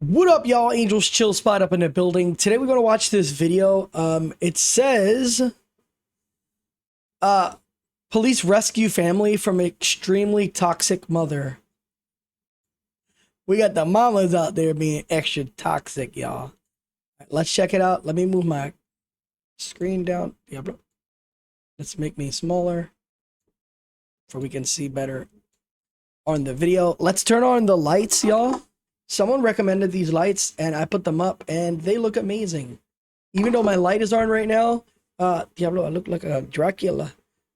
What up, y'all? Angels Chill Spot up in the building. Today we're going to watch this video. It says police rescue family from extremely toxic mother. We got the mamas out there being extra toxic, y'all. Right, let's check it out. Let me move my screen down. Yeah, bro. Let's make me smaller so we can see better on the video. Let's turn on the lights, y'all. Someone recommended these lights and I put them up and they look amazing. Even though my light is on right now, Diablo, I look like a Dracula.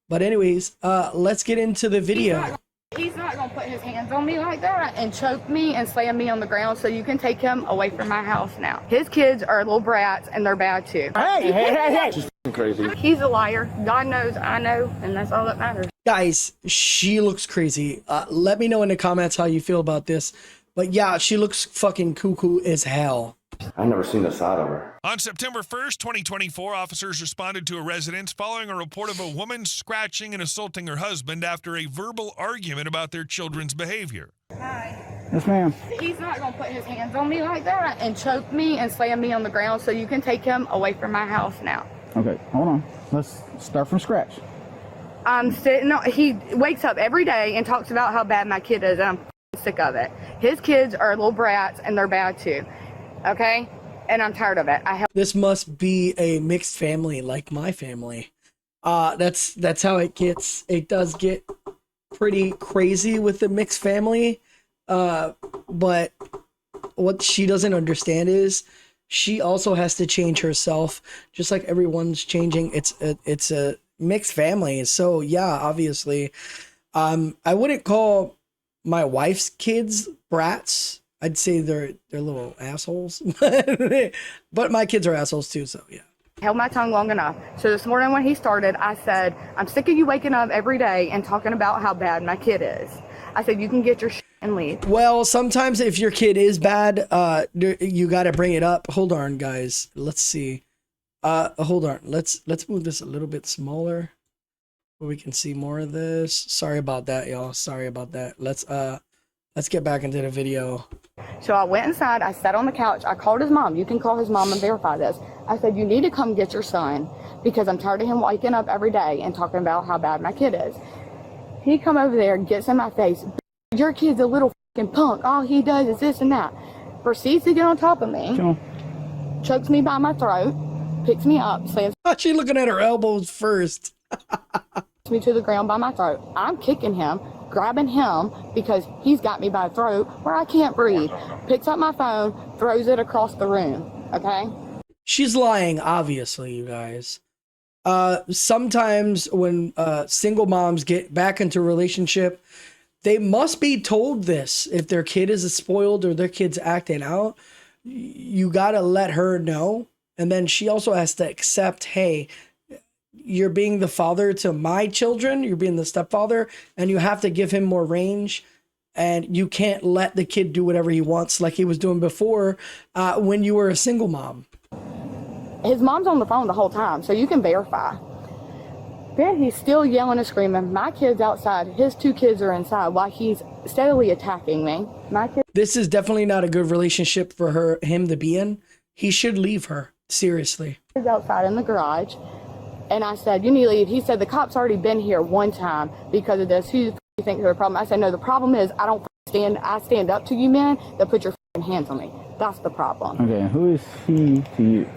But anyways, let's get into the video. He's not gonna put his hands on me like that and choke me and slam me on the ground, so you can take him away from my house now. His kids are little brats and they're bad too. Hey. She's crazy. He's a liar. God knows, I know, and that's all that matters. Guys, she looks crazy. Let me know in the comments how you feel about this. But yeah, she looks fucking cuckoo as hell. I've never seen the side of her. On September 1st, 2024, officers responded to a residence following a report of a woman scratching and assaulting her husband after a verbal argument about their children's behavior. Hi. Yes, ma'am. He's not gonna put his hands on me like that and choke me and slam me on the ground, so you can take him away from my house now. Okay, hold on. Let's start from scratch. I'm sitting. He wakes up every day and talks about how bad my kid is. And I'm sick of it. His kids are little brats and they're bad too. Okay, and I'm tired of it. This must be a mixed family like my family. That's how it gets. It does get pretty crazy with the mixed family. But what she doesn't understand is she also has to change herself, just like everyone's changing. It's a mixed family. So yeah, obviously, I wouldn't call my wife's kids brats. I'd say they're little assholes, but my kids are assholes too. So yeah. Held my tongue long enough. So this morning when he started, I said, I'm sick of you waking up every day and talking about how bad my kid is. I said, you can get your shit and leave. Well, sometimes if your kid is bad, you got to bring it up. Hold on, guys. Let's see. Hold on. Let's move this a little bit smaller where we can see more of this. Sorry about that, y'all. Sorry about that. Let's get back into the video. So I went inside, I sat on the couch, I called his mom. You can call his mom and verify this. I said, you need to come get your son because I'm tired of him waking up every day and talking about how bad my kid is. He come over there and gets in my face. Your kid's a little fucking punk. All he does is this and that. Proceeds to get on top of me, chokes me by my throat, picks me up, slams She looking at her elbows first. me to the ground by my throat. I'm kicking him, grabbing him because he's got me by the throat where I can't breathe. Picks up my phone, throws it across the room. Okay? She's lying, obviously, you guys. Sometimes when single moms get back into a relationship, they must be told this. If their kid is spoiled or their kid's acting out, you got to let her know. And then she also has to accept, hey, you're being the father to my children, you're being the stepfather, and you have to give him more range, and you can't let the kid do whatever he wants like he was doing before when you were a single mom. His mom's on the phone the whole time, so you can verify. Then he's still yelling and screaming. My kid's outside, his two kids are inside while he's steadily attacking me. My kid. This is definitely not a good relationship for him to be in. He should leave her, seriously. He's outside in the garage. And I said, you need to leave. He said, the cop's already been here one time because of this. Who do you think is the problem? I said, no, the problem is I stand up to you men that put your hands on me. That's the problem. Okay, who is he to you?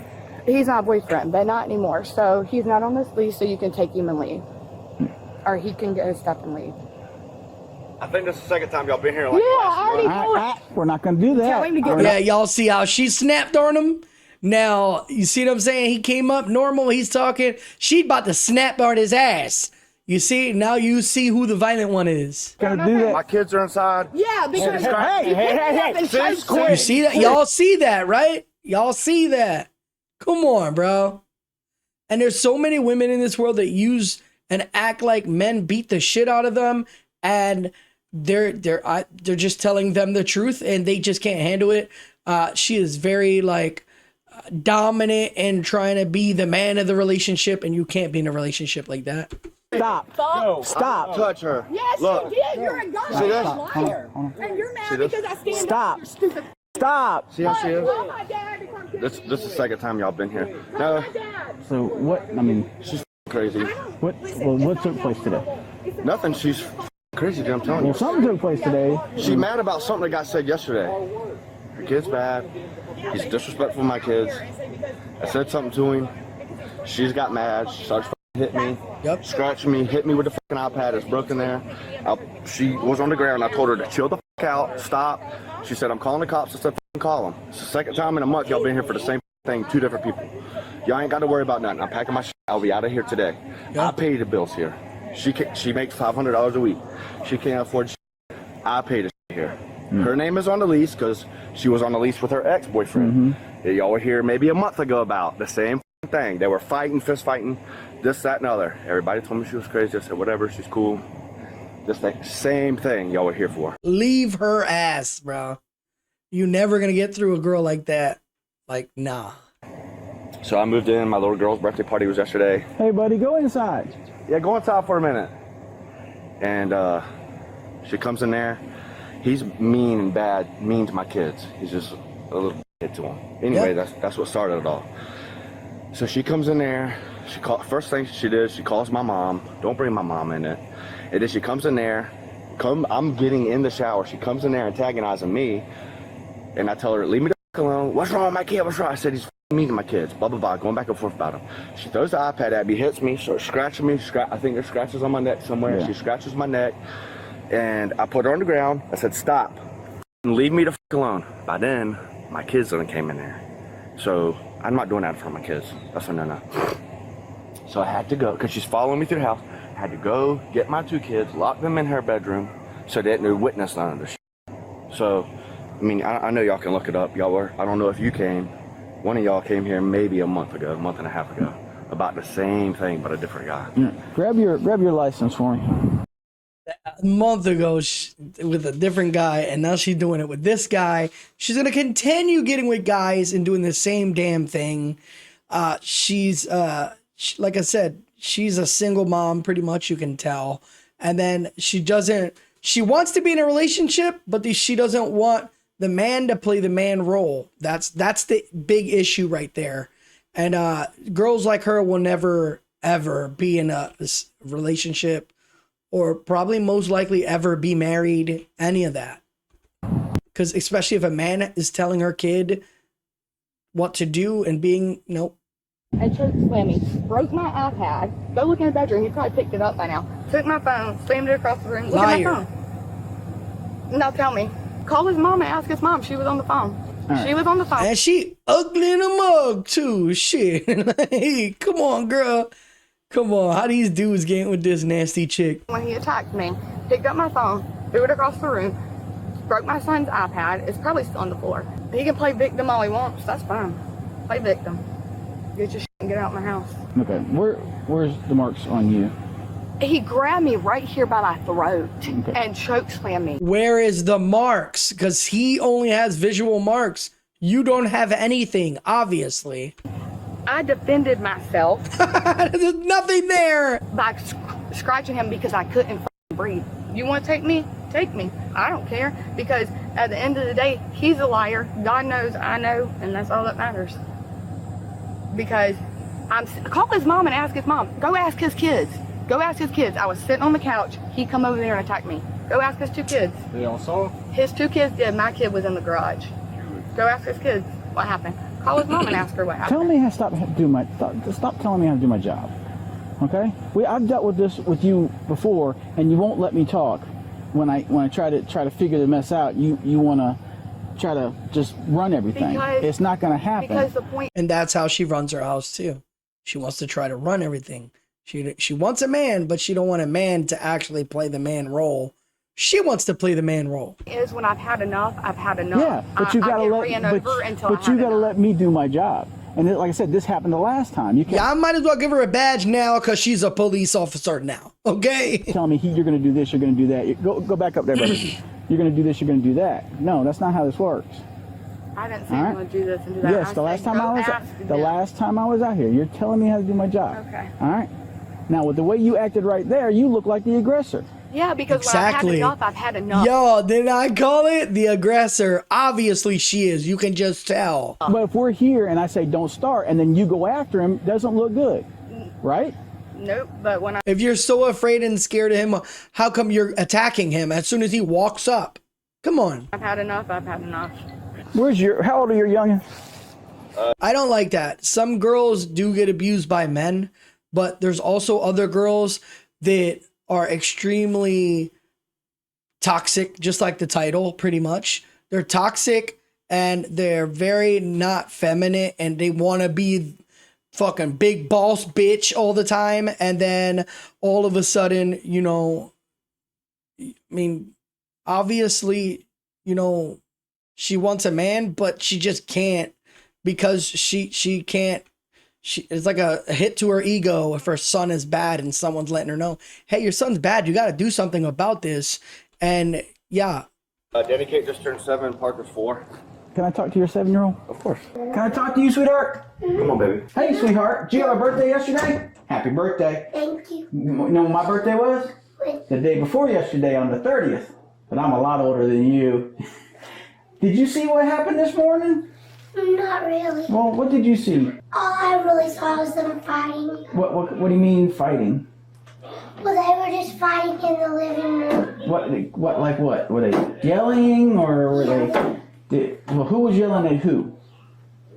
He's my boyfriend, but not anymore. So he's not on this lease, so you can take him and leave. Or he can get his stuff and leave. I think this is the second time y'all been here. Like, Yeah, I already We're not going to do that. Tell him to get Yeah, y'all see how she snapped on him? Now, you see what I'm saying? He came up normal, he's talking. She about to snap on his ass. You see? Now you see who the violent one is. Gonna do that. my kids are inside. Yeah, because Hey. You see that? Y'all see that, right? Y'all see that. Come on, bro. And there's so many women in this world that use and act like men beat the shit out of them, and they're just telling them the truth and they just can't handle it. She is very like dominant and trying to be the man of the relationship, and you can't be in a relationship like that. Stop. No. Stop. Touch her. Yes, Look. you did. You're a goddamn liar. And you're mad because I stand Stop. up. You're stupid. Stop. See how she is? This is the second time y'all been here. No, So what? I mean, she's crazy. what took place today? Nothing. She's crazy, dude, I'm telling Well, you. something took place today. She mad about something that got said yesterday. Her kid's bad. He's disrespectful to my kids. I said something to him. She's got mad. She started hitting me, Yep. scratching me, hit me with the fucking iPad. It's broken there. She was on the ground. I told her to chill the fuck out, stop. She said, I'm calling the cops. I said, fucking call them. It's the second time in a month y'all been here for the same thing, 2 different people. Y'all ain't got to worry about nothing. I'm packing my shit. I'll be out of here today. I pay the bills here. She makes $500 a week. She can't afford shit. I pay the shit here. Her name is on the lease because she was on the lease with her ex-boyfriend. Y'all were here maybe a month ago about the same thing. They were fighting, fist fighting, this, that, and other. Everybody told me she was crazy. I said, whatever, she's cool. This thing, same thing y'all were here for. Leave her ass, bro. You never gonna get through a girl like that. Like, nah. So I moved in. My little girl's birthday party was yesterday. Hey, buddy, go inside. Yeah, go inside for a minute. And she comes in there. He's mean and bad, mean to my kids. He's just a little kid to them. Anyway, that's what started it all. So she comes in there. First thing she did, she calls my mom. Don't bring my mom in it. And then she comes in there. I'm getting in the shower. She comes in there antagonizing me. And I tell her, leave me the fuck alone. What's wrong with my kid? What's wrong? I said, he's mean to my kids. Blah, blah, blah. Going back and forth about him. She throws the iPad at me, hits me, starts scratching me. I think there's scratches on my neck somewhere. Yeah. She scratches my neck. And I put her on the ground. I said, stop. Leave me the fuck alone. By then, my kids done came in there. So I'm not doing that in front of my kids. That's a no-no. So I had to go, because she's following me through the house. I had to go get my 2 kids, lock them in her bedroom, so they didn't witness none of this shit. So, I mean, I know y'all can look it up. Y'all were, I don't know if you came. One of y'all came here maybe a month and a half ago, about the same thing, but a different guy. Yeah. Grab your license for me. A month ago with a different guy, and now she's doing it with this guy. She's gonna continue getting with guys and doing the same damn thing. She's like I said, she's a single mom, pretty much, you can tell. And then she wants to be in a relationship, but she doesn't want the man to play the man role. That's the big issue right there. And girls like her will never ever be in a relationship, or probably most likely ever be married, any of that. Because especially if a man is telling her kid what to do and being, nope. And choke slammed me, broke my iPad. Go look in the bedroom. You probably picked it up by now. Took my phone, slammed it across the room. Look at my phone. Now tell me, call his mom and ask his mom. She was on the phone. Right. She was on the phone. And she ugly in a mug too. Shit. Hey, come on, girl. Come on. How these dudes getting with this nasty chick? When he attacked me, picked up my phone, threw it across the room, broke my son's iPad. It's probably still on the floor. He can play victim all he wants. That's fine. Play victim. Get your shit and get out of my house. Okay. Where's the marks on you? He grabbed me right here by my throat and choke slammed me. Where is the marks? Because he only has visual marks. You don't have anything, obviously. I defended myself There's nothing there. by scratching him because I couldn't breathe. You want to take me? Take me. I don't care, because at the end of the day, he's a liar. God knows, I know, and that's all that matters. Because call his mom and ask his mom. Go ask his kids. Go ask his kids. I was sitting on the couch. He come over there and attacked me. Go ask his 2 kids. They all saw. His 2 kids did. My kid was in the garage. Go ask his kids what happened. Call his mom and ask her what happened. Tell me how stop telling me how to do my job. Okay? I've dealt with this with you before, and you won't let me talk. When I try to figure the mess out, you want to try to just run everything. It's not going to happen. Because the point. And that's how she runs her house too. She wants to try to run everything. She wants a man, but she don't want a man to actually play the man role. She wants to play the man role. Is when I've had enough, I've had enough. Yeah, but you gotta let me do my job. And like I said, this happened the last time. You can't Yeah, I might as well give her a badge now because she's a police officer now. Okay. tell me you're going to do this, you're going to do that. Go back up there, brother. You're going to do this, you're going to do that. No, that's not how this works. I didn't say I'm going to do this and do that. Yes, the last time I was out here, you're telling me how to do my job. Okay. All right. Now, with the way you acted right there, you look like the aggressor. Yeah, because Exactly. when I've had enough, I've had enough. Yo, did I call it? The aggressor. Obviously she is. You can just tell. But if we're here and I say don't start, and then you go after him, doesn't look good, right? Nope. But when If you're so afraid and scared of him, how come you're attacking him as soon as he walks up? Come on. I've had enough, I've had enough. How old are your youngins? I don't like that. Some girls do get abused by men, but there's also other girls that are extremely toxic, just like the title, pretty much. They're toxic and they're very not feminine and they want to be fucking big boss bitch all the time. And then all of a sudden, you know, I mean, obviously, you know, she wants a man, but she just can't because she can't. It's like a hit to her ego if her son is bad and someone's letting her know, hey, your son's bad. You got to do something about this. And yeah. Danny Kate just turned 7, Parker's 4. Can I talk to your 7-year-old? Of course. Can I talk to you, sweetheart? Come on, baby. Hey, sweetheart. Did you have a birthday yesterday? Happy birthday. Thank you. You know when my birthday was? When? The day before yesterday on the 30th. But I'm a lot older than you. Did you see what happened this morning? Not really. Well, what did you see? All I really saw was them fighting. What do you mean fighting? Well, they were just fighting in the living room. What like what? Were they yelling or were they? Well, who was yelling at who?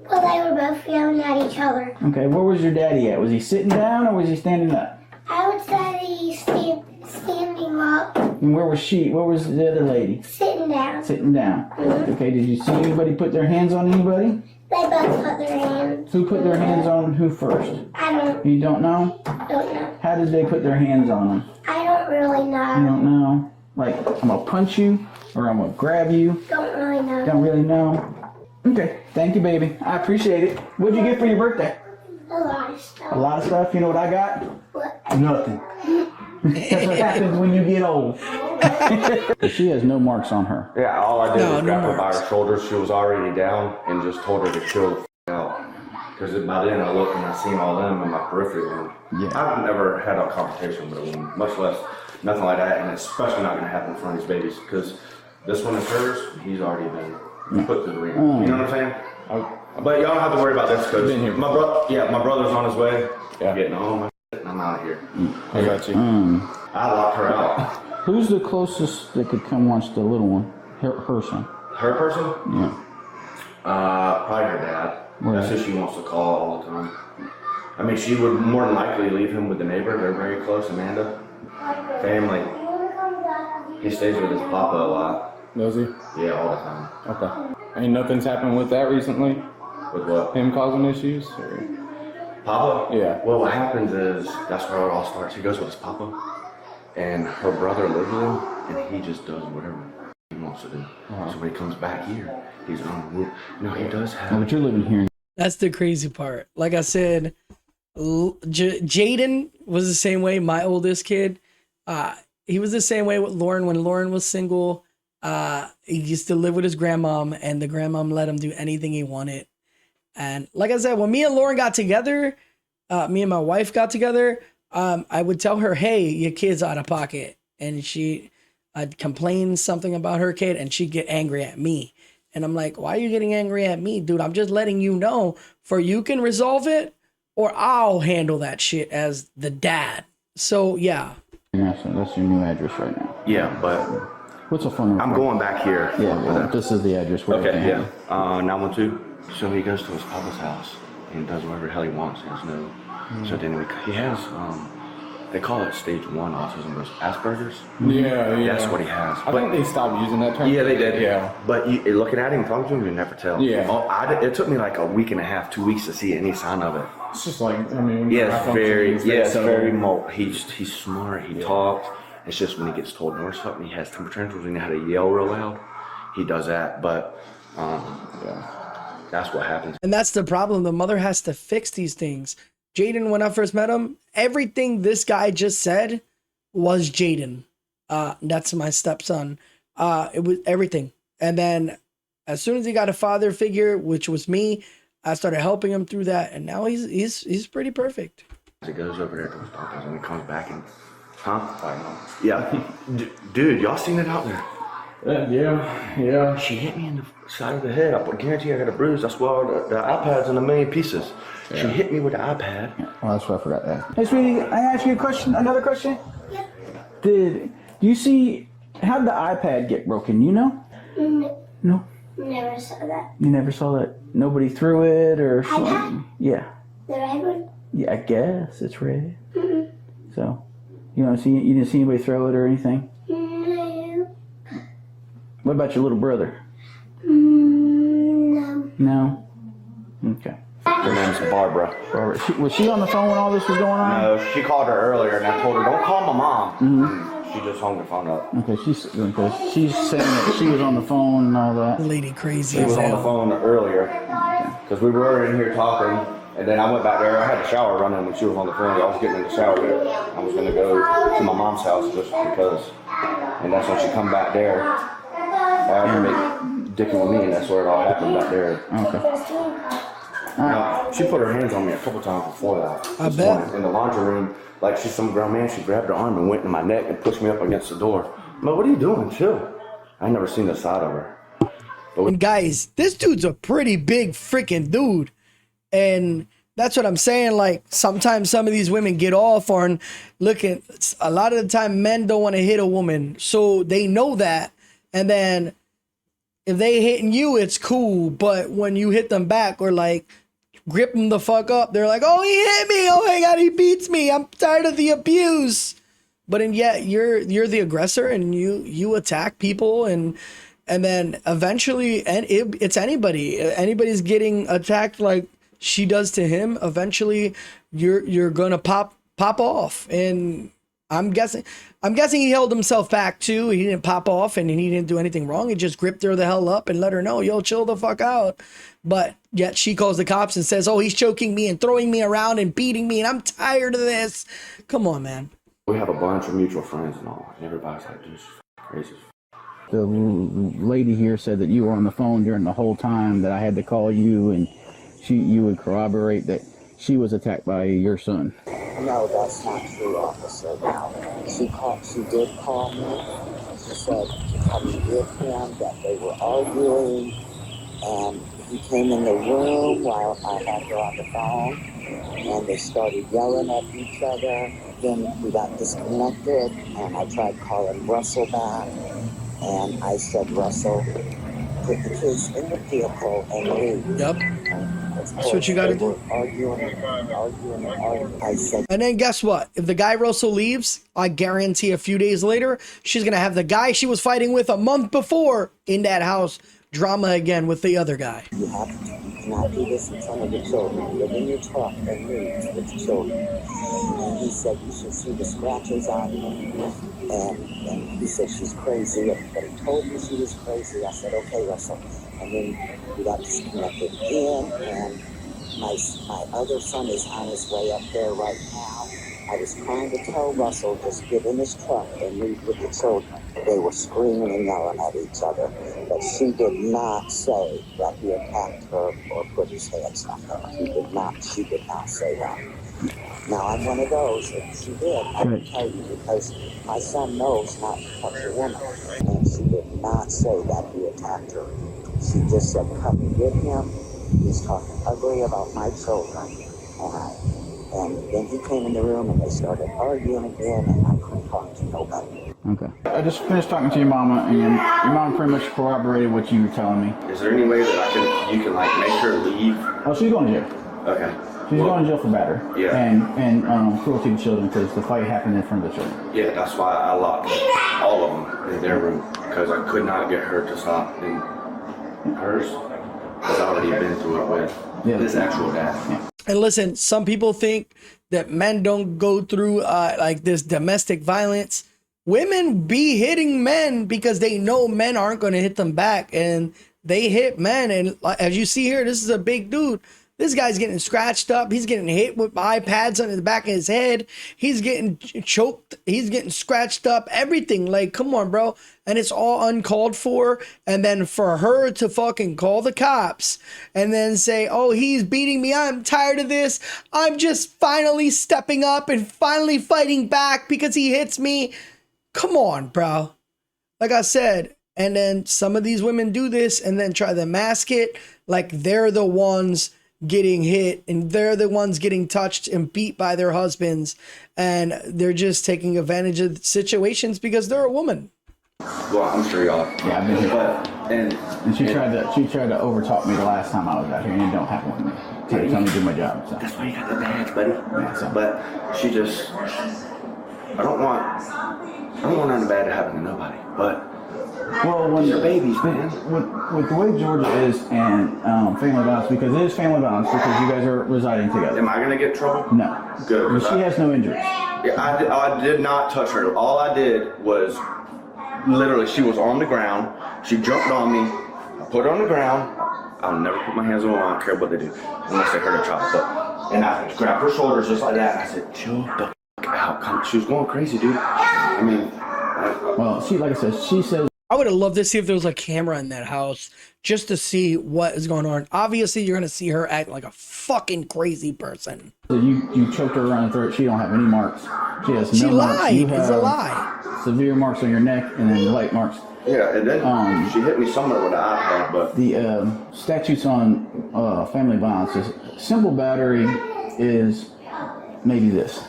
Well, they were both yelling at each other. Okay, where was your daddy at? Was he sitting down or was he standing up? I would say he's standing up, And where was she? Where was the other lady? sitting down. Sitting down. Okay, did you see anybody put their hands on anybody? They both put their hands. Who put their hands on who first? I don't You don't know? know. How did they put their hands on them? I don't really You know. don't know? Like, I'm gonna punch you or I'm gonna grab you? Don't really know. Don't really know. Okay, thank you, baby. I appreciate it. What'd you get for your birthday? A lot of A stuff. lot of stuff. You know what I got? What? Nothing. That's what happens when you get old. She has no marks on her. Yeah, all I did No, was no grab her by marks. her shoulders. She was already down and just told her to chill the out. Because by then I looked and I seen all them in my peripheral. And Yeah. I've never had a confrontation with a woman, much less nothing like that. And it's especially not going to happen in front of these babies. Because this one is hers. He's already been put through the ring. You know what I'm saying? But y'all don't have to worry about this because my brother's on his way. Getting home and I'm out of here. I got you. I locked her out. Who's the closest that could come watch the little one? Her son. Her person? Yeah. Probably her dad. Right. That's who she wants to call all the time. I mean, she would more than likely leave him with the neighbor. They're very close, Amanda. Family. He stays with his papa a lot. Does he? Yeah, all the time. Okay. Ain't nothing's happened with that recently? With what? Him causing issues? Or? Papa? Yeah. Well, what happens is, that's where it all starts. He goes with his papa, and her brother lives with him, and he just does whatever he wants to do. So when he comes back here, he's on the roof. You know, he does Oh, have... but you're living here. That's the crazy part. Like I said, Jaden was the same way. My oldest kid, he was the same way with Lauren. When Lauren was single, he used to live with his grandmom, and the grandmom let him do anything he wanted. And like I said, when me and Lauren got together, me and my wife got together, I would tell her, hey, your kid's out of pocket. And I'd complain something about her kid, and she'd get angry at me. And I'm like, why are you getting angry at me, dude? I'm just letting you know, for you can resolve it, or I'll handle that shit as the dad. So, yeah. That's your new address right now. Yeah, but What's a phone number? I'm going back here. Yeah, well, this is the address where Okay, everything yeah. happened. 912. So he goes to his papa's house and does whatever the hell he wants. There's no. So then he has, they call it stage 1 autism, but Asperger's. Yeah. That's what he has. I think they stopped using that term. Yeah, they did. Yeah. But looking at him, talking to him, you never tell. Yeah. It took me like a week and a half, 2 weeks to see any sign of it. It's just like, I mean, Yes, very so mo. He's smart. He talks. It's just when he gets told or something, he has temper tantrums. When he had to yell real loud, he does that. But that's what happens. And that's the problem. The mother has to fix these things. Jaden, when I first met him, everything this guy just said was Jaden. That's my stepson. It was everything. And then as soon as he got a father figure, which was me, I started helping him through that. And now he's pretty perfect. He goes over there to his papa's and he comes back and Huh? Yeah. Dude, y'all seen it out there? Yeah. She hit me in the side of the head. I guarantee I got a bruise. That's why the iPad's in a million pieces. She hit me with the iPad. Well, that's what I forgot to ask. Hey, sweetie, I ask you a question. Another question. Do you see how did the iPad get broken? You know? No. Never saw that. You never saw that? Nobody threw it or something? iPad? Yeah. The red one? Yeah, I guess it's red. So, you didn't see anybody throw it or anything? No. What about your little brother? No. No. Okay. Her name's Barbara. Barbara, was she on the phone when all this was going on? No, she called her earlier and I told her, don't call my mom. She just hung the phone up. Okay, she's saying that she was on the phone and all that. Lady crazy She as was on the hell. phone earlier because we were in here talking, and then I went back there. I had the shower running when she was on the phone. I was getting in the shower. I was gonna go to my mom's house just because, and that's when she come back there. After me dicking with me, and that's where it all happened back there. Okay. Now, she put her hands on me a couple times before that. I This bet. morning in the laundry room, like she's some grown man. She grabbed her arm and went to my neck and pushed me up against the door. But what are you doing? Chill. I ain't never seen this side of her. And guys, this dude's a pretty big freaking dude. And that's what I'm saying. Like, sometimes some of these women get off on looking. A lot of the time, men don't want to hit a woman. So they know that. And then if they hitting you, it's cool. But when you hit them back or like grip them the fuck up, they're like, oh, he hit me. Oh my God, he beats me. I'm tired of the abuse. But and yet you're the aggressor and you attack people and then eventually, and it's anybody's getting attacked like she does to him. Eventually, you're gonna pop off. And I'm guessing he held himself back too. He didn't pop off and he didn't do anything wrong. He just gripped her the hell up and let her know, yo, chill the fuck out. But yet she calls the cops and says, oh, he's choking me and throwing me around and beating me and I'm tired of this. Come on, man. We have a bunch of mutual friends and all, and everybody's like, dude, she's crazy. The lady here said that you were on the phone during the whole time that I had to call you, and you would corroborate that she was attacked by your son. No, that's not true, officer. Now, she did call me. She said to come with him, that they were arguing, and he came in the room while I had her on the phone, and they started yelling at each other. Then we got disconnected, and I tried calling Russell back, and I said, Russell, put the kids in the vehicle and leave. Yep. That's what you got to do. Arguing. I said, And then guess what? If the guy Russell leaves, I guarantee a few days later, she's going to have the guy she was fighting with a month before in that house drama again with the other guy. you cannot do this in front of the children. Live in your truck and leave with the children. And he said, you should see the scratches on me. And he said, she's crazy. Everybody told me she was crazy. I said, okay, Russell. And then we got disconnected again. And my other son is on his way up there right now. I was trying to tell Russell, just get in his truck and leave with the children. They were screaming and yelling at each other. But she did not say that he attacked her or put his hands on her. She did not say that. Now, I'm one of those. If she did, I would tell you, because my son knows not to touch a woman. And she did not say that he attacked her. She just said, come and get him. He's talking ugly about my children. And then he came in the room and they started arguing again, and I couldn't talk to nobody. Okay. I just finished talking to your mama, and your mom pretty much corroborated what you were telling me. Is there any way that you can like make her leave? Oh, she's going to jail. Okay. She's going to jail for battery. Yeah. And cruelty to children, because the fight happened in front of the children. Yeah, that's why I locked all of them in their room, because I could not get her to stop in hers, because I've already been through it with his actual dad. Yeah. And listen, some people think that men don't go through like this domestic violence. Women be hitting men because they know men aren't going to hit them back, and they hit men. And as you see here, this is a big dude. This guy's getting scratched up. He's getting hit with iPads on the back of his head. He's getting choked. He's getting scratched up. Everything. Like, come on, bro. And it's all uncalled for. And then for her to fucking call the cops and then say, oh, he's beating me. I'm tired of this. I'm just finally stepping up and finally fighting back because he hits me. Come on, bro. Like I said, and then some of these women do this and then try to mask it like they're the ones getting hit and they're the ones getting touched and beat by their husbands, and they're just taking advantage of situations because they're a woman. Well, I'm sure y'all. Yeah, I've been here. But And she tried to overtalk me the last time I was out here, and it don't happen with me. Tried to tell me to do my job. So. that's why you got the badge, buddy. Yeah, so. But she just, I don't want nothing bad to happen to nobody. But Well, when they're babies, man. with the way Georgia is and family violence, because it is family violence because you guys are residing together. Am I gonna get in trouble? No. Good. But she has no injuries. Yeah, I did not touch her. All I did was literally, she was on the ground. She jumped on me. I put her on the ground. I'll never put my hands on her. I don't care what they do, unless they hurt a child. And I grabbed her shoulders just like that. And I said, "Chill the f out." She was going crazy, dude. I mean, Well, like I said, she says. I would have loved to see if there was a camera in that house just to see what is going on. Obviously, you're going to see her act like a fucking crazy person. You choked her around the throat. She don't have any marks. She has no She marks. lied. You It's a have lie. severe marks on your neck and then light marks. yeah, and then she hit me somewhere with an iPad, but The statutes on family violence is simple battery is maybe this.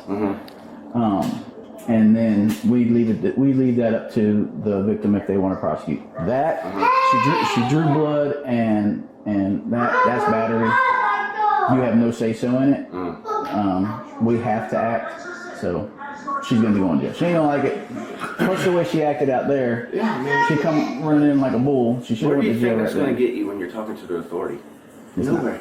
And then we leave that up to the victim if they want to prosecute. That she drew blood and that's battery. You have no say so in it. We have to act. So she's gonna be going to jail. She ain't gonna like it. Plus the way she acted out there. She come running in like a bull. She should have where went do to you jail think right it's gonna there. get you when you're talking to the authority? Nowhere.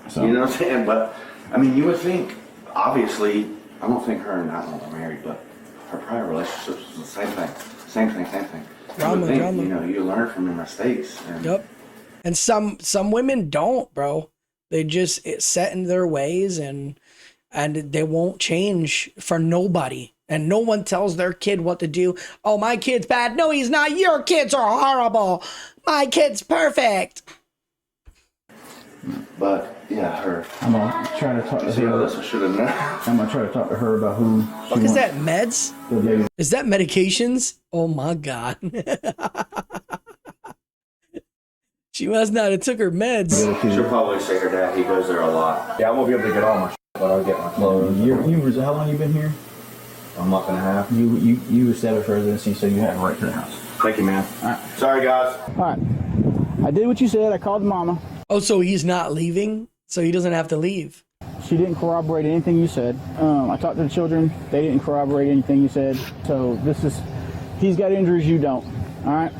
So, You know what I'm saying? But I mean, you would think. Obviously, I don't think her and Alan were married, but her prior relationships was the same thing. Same thing. You would think, Drama. you know, you learn from your mistakes. And Yep. And some women don't, bro. They just set in their ways and they won't change for nobody. And no one tells their kid what to do. Oh, my kid's bad. No, he's not. Your kids are horrible. My kid's perfect. But yeah, her. I'm gonna try to talk to See, her. that's what should have known. I'm gonna try to talk to her about who she Fuck is wants that, meds? the baby. Is that medications? Oh my God. She must not have took her meds. She'll probably say her dad. He goes there a lot. Yeah, I won't be able to get all my shit, but I'll get my clothes. How long you been here? A month and a half. You established residency, so you have a right to the house. Thank you, man. All right. Sorry, guys. All right. I did what you said. I called mama. Oh, so he's not leaving? So he doesn't have to leave. She didn't corroborate anything you said. I talked to the children. They didn't corroborate anything you said. So he's got injuries you don't. All right.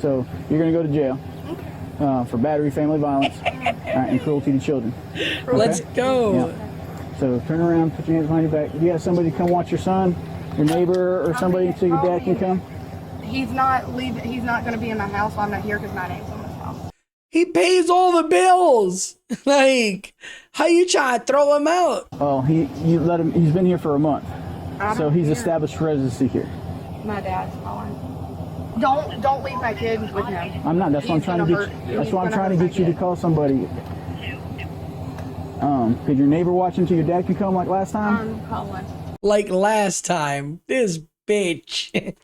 So you're gonna go to jail for battery, family violence, all right, and cruelty to children. Let's Okay? go. Yeah. So turn around, put your hands behind your back. If you have somebody come watch your son, your neighbor, or somebody until your dad can come. He's not leaving. He's not going to be in my house while I'm not here because my name's on this house. He pays all the bills. Like, how you trying to throw him out? Oh, you let him. He's been here for a month, so he's here. established residency here. My dad's calling. Don't leave my kid with him. I'm not. That's why I'm He's trying to gonna get. hurt- That's he's why I'm gonna trying to hurt get you my to call somebody. Could your neighbor watch until your dad can come like last time? I'm calling. Like last time. This bitch.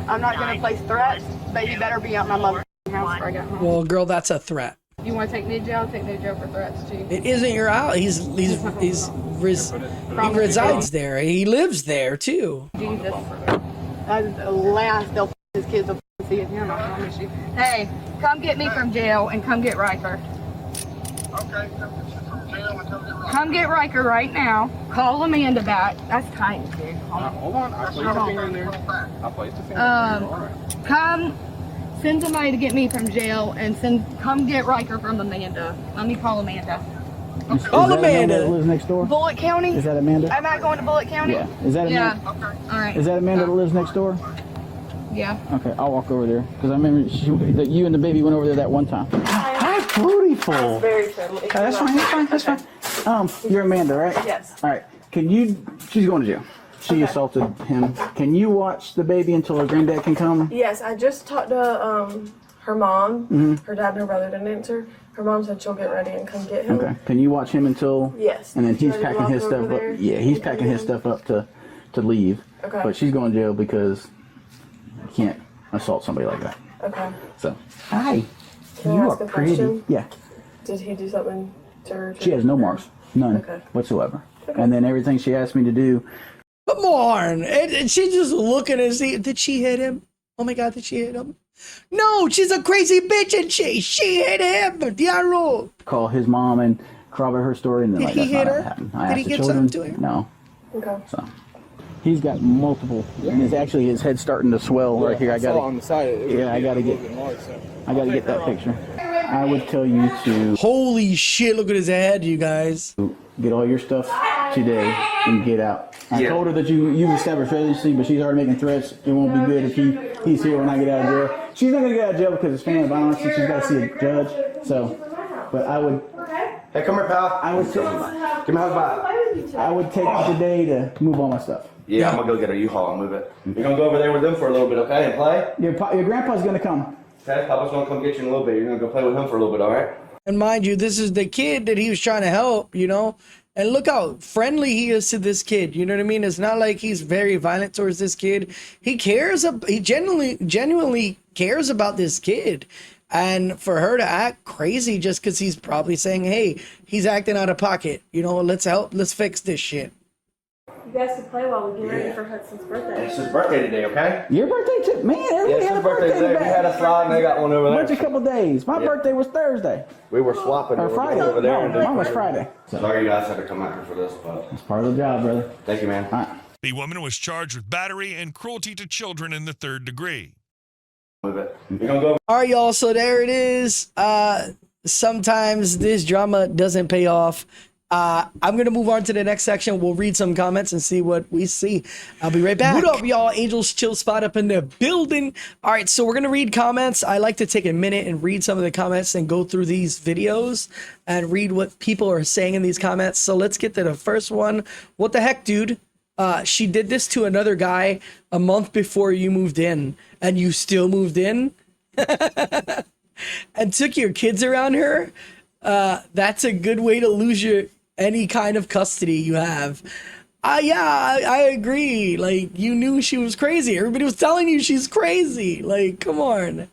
I'm not going to place threats, but you better be out my mother's house before I get home. Well, girl, that's a threat. You want to take me to jail? Take me to jail for threats too. It isn't your house. He resides there. He lives there too. Jesus. That's the last they'll his kids will see of him, I promise you. Hey, come get me from jail and come get Riker. Okay, Come get Riker right now. Call Amanda back. That's tight, dude. hold on. I'll place the finger in there. I'll place the finger in there. All right. Come send somebody to get me from jail and come get Riker from Amanda. Let me call Amanda. Call Is that Amanda. that lives next door? Bullitt County? Is that Amanda? Am I going to Bullitt County? Yeah. Is that Amanda? Yeah. All right. Is that Amanda that lives next door? Yeah. Okay, I'll walk over there because I remember that you and the baby went over there that one time. beautiful. Very friendly. That's fine. That's fine. That's fine. You're Amanda, right? Yes. All right. She's going to jail. She assaulted him. Can you watch the baby until her granddad can come? Yes, I just talked to her mom. Her dad and her brother didn't answer. Her mom said she'll get ready and come get him. Okay. Can you watch him until? Yes. And then he's Ready to packing walk his over stuff there? up. Yeah, he's packing his stuff up to leave. Okay. But she's going to jail because you can't assault somebody like that. Okay. So, hi. Can I You ask are a pretty. question? Yeah. Did he do something to her? She has no marks. None Okay. whatsoever. And then everything she asked me to do. Come on. And she's just looking and see, did she hit him? Oh my God, did she hit him? No, she's a crazy bitch and she hit him. Diablo. Call his mom and corroborate her story, and then Did like he that's hit not her? what happened. I Did asked he the get children. something to her? No. Okay. So he's got multiple, and it's actually his head starting to swell right here. I got on the side. I gotta get that picture. I would tell you to Holy shit, look at his head, you guys. get all your stuff today and get out. I told her that you've established residency, but she's already making threats. It won't be good if he's here when I get out of jail. She's not gonna get out of jail because it's family violence and she's got to see a judge. So, but I would. Hey, come here, pal. I would. Give me a hug back. I would take today to move all my stuff. Yeah, I'm gonna go get a U-Haul and move it. You're gonna go over there with them for a little bit, okay, and play? Your grandpa's gonna come. Okay, Papa's gonna come get you in a little bit. You're gonna go play with him for a little bit, all right? And mind you, this is the kid that he was trying to help, you know? And look how friendly he is to this kid. You know what I mean? It's not like he's very violent towards this kid. He cares. He genuinely cares about this kid. And for her to act crazy just because he's probably saying, hey, he's acting out of pocket. You know, let's fix this shit. You guys can play while we get ready for Hudson's birthday. It's his birthday today, okay? Your birthday too, man. Everybody It's had his a birthday birthday today. We had a slide and they got one over Bunch there. a couple days. My birthday was Thursday We were swapping. or We were Friday. over there. No, and mine was Friday. So, Sorry you guys had to come out here for this, but it's part of the job, brother. thank you, man. All right. The woman was charged with battery and cruelty to children in the 3rd degree. Move it. You're gonna go over. All right, y'all. So there it is. Sometimes this drama doesn't pay off. I'm going to move on to the next section. We'll read some comments and see what we see. I'll be right back. What up, y'all? Angels Chill Spot up in the building. All right, so we're going to read comments. I like to take a minute and read some of the comments and go through these videos and read what people are saying in these comments. So let's get to the first one. What the heck, dude? She did this to another guy a month before you moved in, and you still moved in and took your kids around her. That's a good way to lose any kind of custody you have. Yeah, I agree. Like, you knew she was crazy. Everybody was telling you she's crazy. Like, come on.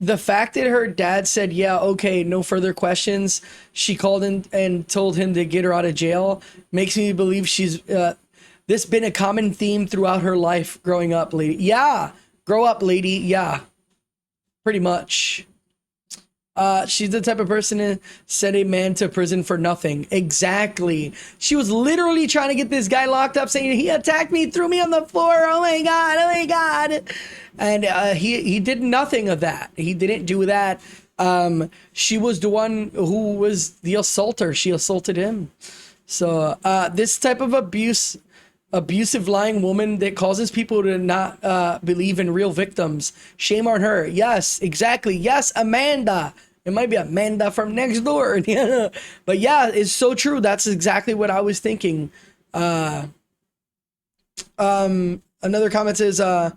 The fact that her dad said, yeah, okay, no further questions, she called in and told him to get her out of jail, makes me believe she's this been a common theme throughout her life growing up, lady. Yeah, grow up, lady. Yeah, pretty much. She's the type of person to send a man to prison for nothing. Exactly. She was literally trying to get this guy locked up, saying he attacked me, threw me on the floor. Oh my God. Oh my God. And he did nothing of that. He didn't do that. She was the one who was the assaulter. She assaulted him. So this type of abusive lying woman that causes people to not believe in real victims. Shame on her. Yes, exactly. Yes, Amanda. It might be Amanda from next door. But yeah, it's so true. That's exactly what I was thinking. Another comment says, and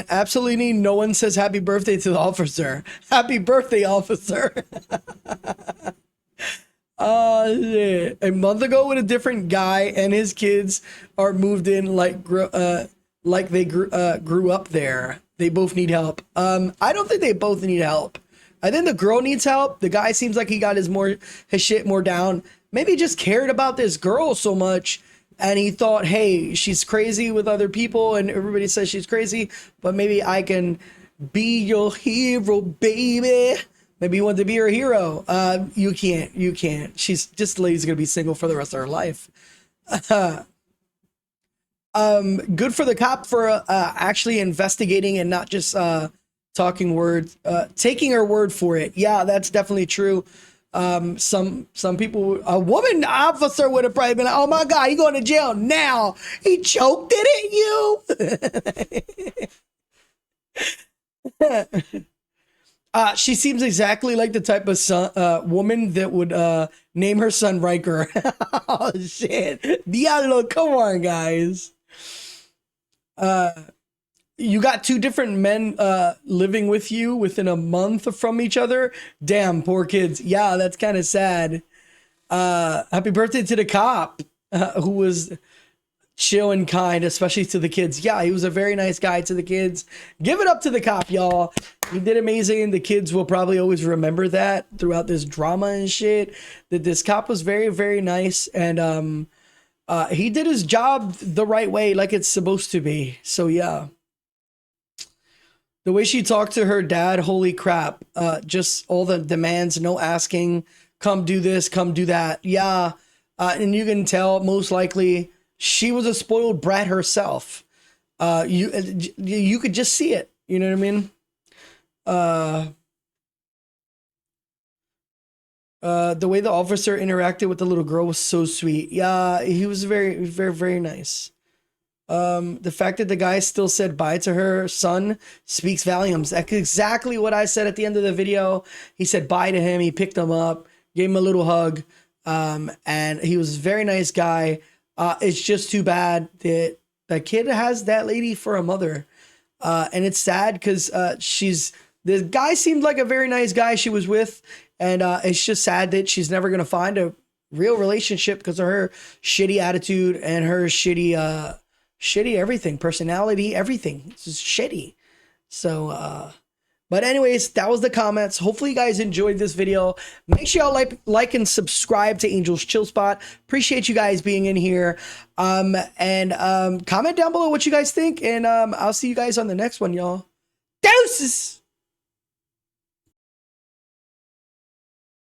absolutely no one says happy birthday to the officer. Happy birthday, officer. Shit. A month ago with a different guy and his kids are moved in like they grew up there. They both need help. I don't think they both need help. I think the girl needs help. The guy seems like he got his shit more down. Maybe he just cared about this girl so much and he thought, hey, she's crazy with other people and everybody says she's crazy, but maybe I can be your hero, baby. Maybe you want to be her hero. You can't. She's just, the lady's gonna be single for the rest of her life. Good for the cop for actually investigating and not just taking her word for it. Yeah, that's definitely true. Some people, a woman officer would have probably been like, oh my God, he going to jail now. He choked it at you. She seems exactly like the type of woman that would name her son Riker. Oh shit, Diablo! Come on, guys. You got two different men living with you within a month from each other. Damn, poor kids. Yeah, that's kind of sad. Happy birthday to the cop who was chill and kind, especially to the kids. Yeah, he was a very nice guy to the kids. Give it up to the cop, y'all. He did amazing. The kids will probably always remember that throughout this drama and shit. That this cop was very, very nice, and he did his job the right way, like it's supposed to be. So yeah. The way she talked to her dad, holy crap. Just all the demands, no asking, come do this, come do that. Yeah. And you can tell most likely she was a spoiled brat herself. You could just see it. You know what I mean? The way the officer interacted with the little girl was so sweet. Yeah, he was very, very, very nice. The fact that the guy still said bye to her son speaks volumes. That's exactly what I said at the end of the video. He said bye to him. He picked him up, gave him a little hug. And he was a very nice guy. It's just too bad that the kid has that lady for a mother. And it's sad because the guy seemed like a very nice guy she was with. And it's just sad that she's never going to find a real relationship because of her shitty attitude and her shitty everything, personality, everything. It's just shitty. So, but anyways, that was the comments. Hopefully you guys enjoyed this video. Make sure y'all like and subscribe to Angel's Chill Spot. Appreciate you guys being in here. And comment down below what you guys think. And I'll see you guys on the next one, y'all. Deuces!